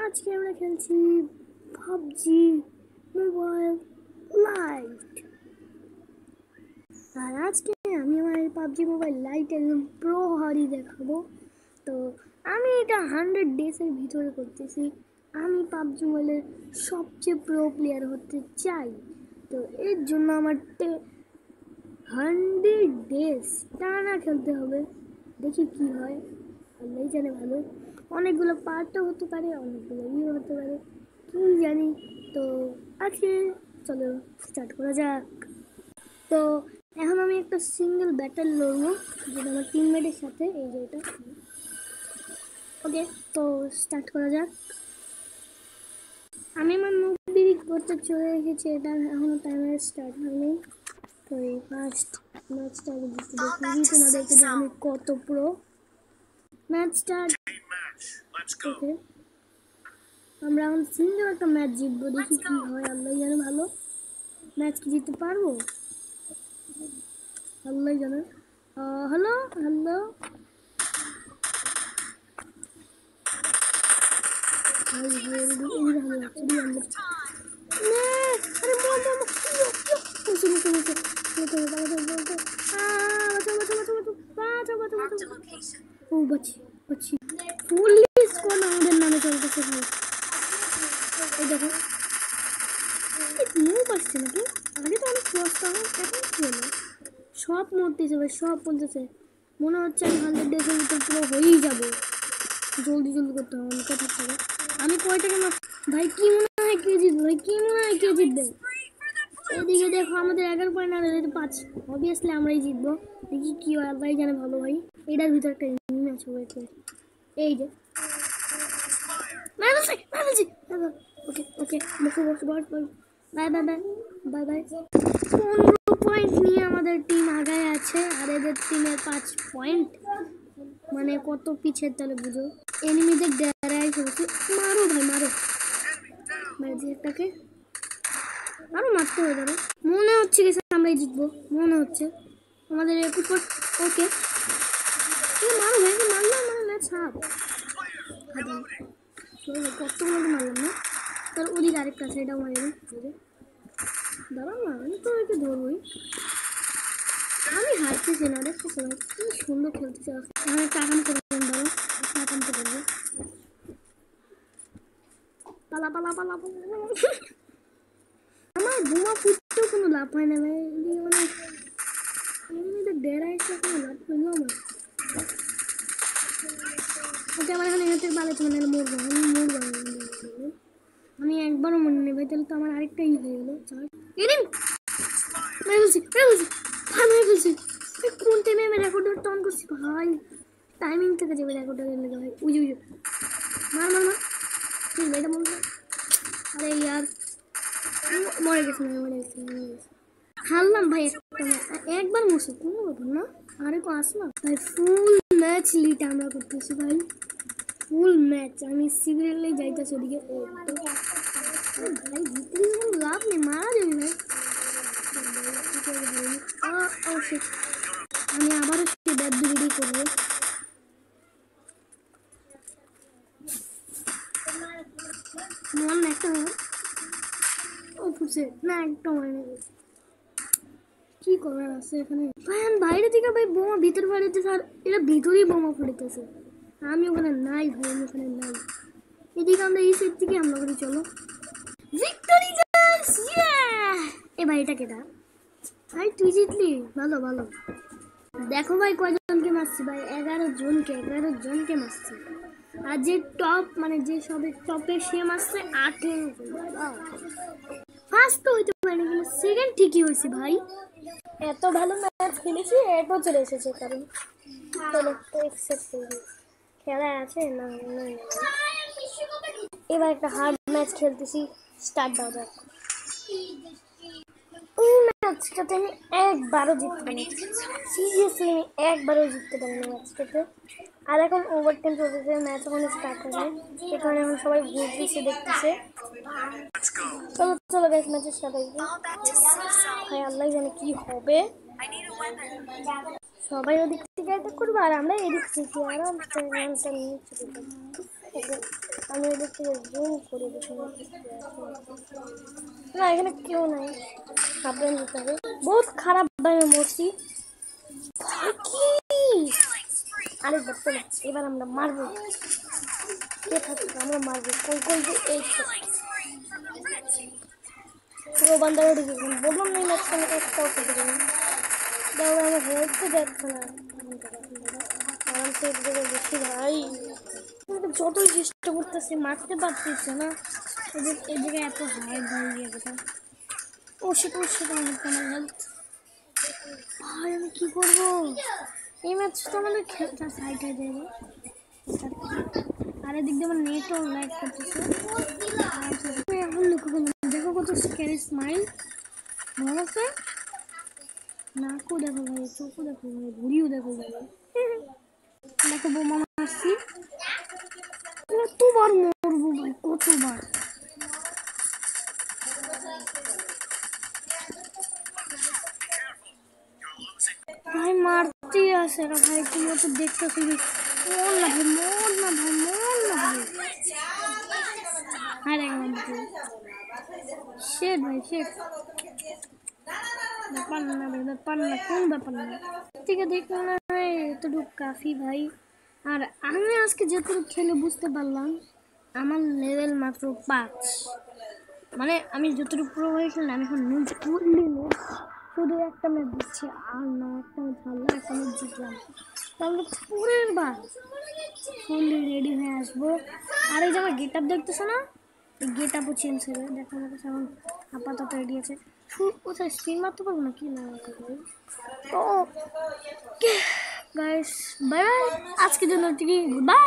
আজকে আমরা খেলছি পাবজি মোবাইল লাইট। আর আজকে আমি আমার পাবজি মোবাইল লাইট একদম প্রো হারি দেখাবো। তো আমি এটা 100 ডেজের ভিতরে করতেছি। আমি পাবজি মোবাইলের সবচেয়ে প্রো প্লেয়ার হতে চাই। তো এর জন্য আমার 100 ডেজ টানা খেলতে হবে। দেখি কি হয়, আল্লাহ জানে ভালো। অনেকগুলো পার্টও হতে পারে, অনেকগুলো ইয়ে হতে পারে, কি জানি। তো আজকে চলো স্টার্ট করা যাক। তো এখন আমি একটা সিঙ্গেল ব্যাটেল লড়বো, যেটা আমার টিমমেটের সাথে। এই যে এটা, ওকে। তো স্টার্ট করা যাক। আমি আমার মুভি করতে চলে এসেছি, এটা এখনো টাইমার স্টার্ট হয়নি। তো এই ফার্স্ট ম্যাচটা আমি দেখি তোমাদেরকে যে আমি কত প্রো। Match start. ওকে, আমরা এখন সিঙ্গেল একটা ম্যাচ জিতবো, দেখি কি হয়, আল্লাহ জানে ভালো। ম্যাচ কি জিততে পারবো, আল্লাহ জানে। হ্যালো হ্যালো, পুলিশ কোন আমাদের নামে চলতেছে ভাই। এই দেখো মুভ আসছে নাকি, আগে তো অনেক সস্তা, এখন কি হলো? সব মরতেছে ভাই, সব বলতেছে। মনে হচ্ছে আমি 100 ডেজের ভিতর পুরো হয়েই যাবে। জলদি জলদি করতে হবে, কোথায় থাকতে। আমি কয়টাকে ভাই, কি মনে হয় কে জিতবে? ভাই কি মনে হয় কে জিতবে? এদিকে দেখো আমাদের 11 পয়েন্ট আর 5, অবভিয়াসলি আমরাই জিতবো। দেখি কি হয়, আল্লাহ জানে ভালো ভাই। এটার ভিতরে একটা এনিমি আছে, এই যে okay okay, bye bye bye bye bye. 15 point নিয়ে আমাদের টিম আগায় আছে, আর এদের টিমের 5 পয়েন্ট। মানে কত পিছের, তাহলে বুঝো। এনিমিদের ডেরায় চলছে, মারো ভাই মারো। ম্যাজিকটাকে আরো মারতে হয়ে যাবে। মনে হচ্ছে গেছে আমরাই জিতবো, মনে হচ্ছে আমাদের 21 পয়েন্ট। ওকে, মারো ভাই, মারলাম মানে ম্যাচ হাফ। কত মধ্যে মারলাম না, তার ওদিকে আরেকটা আছে, এটাও মারি দাঁড়াও না, আমি তো একে ধরবই। আমি হারতেছি না, দেখতেছি ভাই কি সুন্দর খেলতেছে। আমি একটা আকাম করবেন, ধরো আকাম তো করবো। পালা পালা পালা, আমার বোমা ফুটতেও কোনো লাভ হয় না ভাই। মানে এনিমিদের ডেরা এসে কোনো লাভ হইলো আমার। ওকে, আমার এখানে হাতের বালাতে মানে মরবো, আমি মরবো। আমি একবারও মনে নেই ভাই, তাহলে তো আমার আরেকটা ই হয়ে গেলো। কোন টাইমে আমি রেকর্ডার অন করছি ভাই, টাইমিং থেকে যাবে রেকর্ডার লেগে ভাই। উজু উজু মার মার মার, ঠিক ভাই, এটা মনে। আরে ইয়ার মরে গেছে, হারলাম ভাই একবার মরছি, কোনো ব্যাপার না। আরে কো আসলো ভাই, ফুল ম্যাচ লিড আমরা করতেছি ভাই, ফুল ম্যাচ। আমি সিরিয়ালে যাইতেছি ওদিকে। ভাই ভিতরে লাভ নেই, মারা যাবে ভাই। আমি আবারও সে ব্যাট দুটি করবো। মন একটা ও ফুটছে না, একটা মানে কি করার আছে এখানে ভাই। আমি বাইরে থেকে ভাই বোমা ভিতর ফাড়িতেছে, আর এরা ভিতরেই বোমা ফাড়িতেছে। আমি ওখানে নাই ভাই, আমি ওখানে নাই। এদিকে আমরা এই সাইড থেকে হামলা করি, চলো। ভিক্টরি গাইস, ইয়া! এ ভাই এটা কেটা ভাই, তুই জিতলি, ভালো ভালো। দেখো ভাই কয়জনকে মারছি ভাই, 11 জনকে মারছি। আর যে টপ মানে যে সবে টপে সে মারছে 8 ফার্স্ট তো হইতে পারে, কিন্তু সেকেন্ড ঠিকই হয়েছে ভাই। এত ভালো ম্যাচ খেলেছি, এরপর চলে এসেছে কারণ চলো তো এক্সেপ্ট করি, খেলা আছে না। এবার একটা হার্ড ম্যাচ খেলতেছি, স্টার্ট দাও যাক। এই ম্যাচটাতে আমি একবারও জিততে পারি, সিরিয়াসলি আমি একবারও জিততে পারি না ম্যাচটাতে। আর এখন ওভার টাইম চলতেছে, ম্যাচ ওখানে স্টার্ট হবে, এই কারণে এখন সবাই ঘুরতেছে দেখতেছে। চলো চলো গাইস, ম্যাচে স্টার্ট হয়ে গেছে ভাই, আল্লাহ জানে কি হবে। সবাই ওদিক থেকে অ্যাটাক করবো আর আমরা এদিক থেকে আরামসে আমি এদিক থেকে জুম করে দেখি না, এখানে কেউ নাই, সাবধান দিতে হবে। বহুত খারাপ ভাবে মরছি। আরেকবার চলো, এবার আমরা মারবো। কে থাকবে, আমরা মারবো। কই কই যে এই পুরো বান্দারা ঢুকে বললাম না ম্যাক্সিমাম একটাও করতে পারি না। দাও আমার হেল্প তো যাচ্ছে না, আরামসে এক জায়গায় বসি ভাই। যতই চেষ্টা করতেছে মারতে পারতেছে না, এই জায়গায় এত হাই দাঁড়িয়ে দিয়ে কোথায়। ও সেটা আমার হেল্প ভাই, আমি কি করবো? এই ম্যাচ তো আমাদের খেলটা সাইড হয়ে যাবে। আর এদিক দিয়ে আমার নেটও ল্যাগ করতেছে। এখন দেখো কত স্ক্যারি স্মাইল, মনে আছে? নাকও দেখো ভাই, চোখও দেখো ভাই, ঘুড়িও দেখো ভাই। দেখো বোমা মারছি, কতবার মরবো ভাই, কতবার। ভাই মারতেই আসে না ভাই, তুমি তো দেখতেছি। মর না ভাই, মর না ভাই, মর না ভাই। হ্যাঁ দেখলাম শেট ভাই, শেট। ব্যাপার না ভাই, ব্যাপার না, কোন ব্যাপার না। ঠিক আছে দেখো না ভাই, এতটুকু কাফি ভাই। আর আমি আজকে যেটুকু খেলে বুঝতে পারলাম আমার লেভেল মাত্র 5। মানে আমি যতটুকু প্রো হয়েছিলাম আমি এখন শুধু একটা ম্যাচ দিচ্ছি আর না, একটা ম্যাচ হারলাম, একটা ম্যাচ জিতলাম। তাহলে পরের বার ফুললি রেডি হয়ে আসবো। আর এই যে আমার গেট আপ দেখতেছো না, এই গেট আপও চেঞ্জ হয়ে যাবে। দেখো আমার কাছে এখন আপাতত রেডি আছে। কোথায় স্ক্রিন মারতে পারবো না কি না তো গাইস, বাই বাই, আজকের জন্য গুড বাই।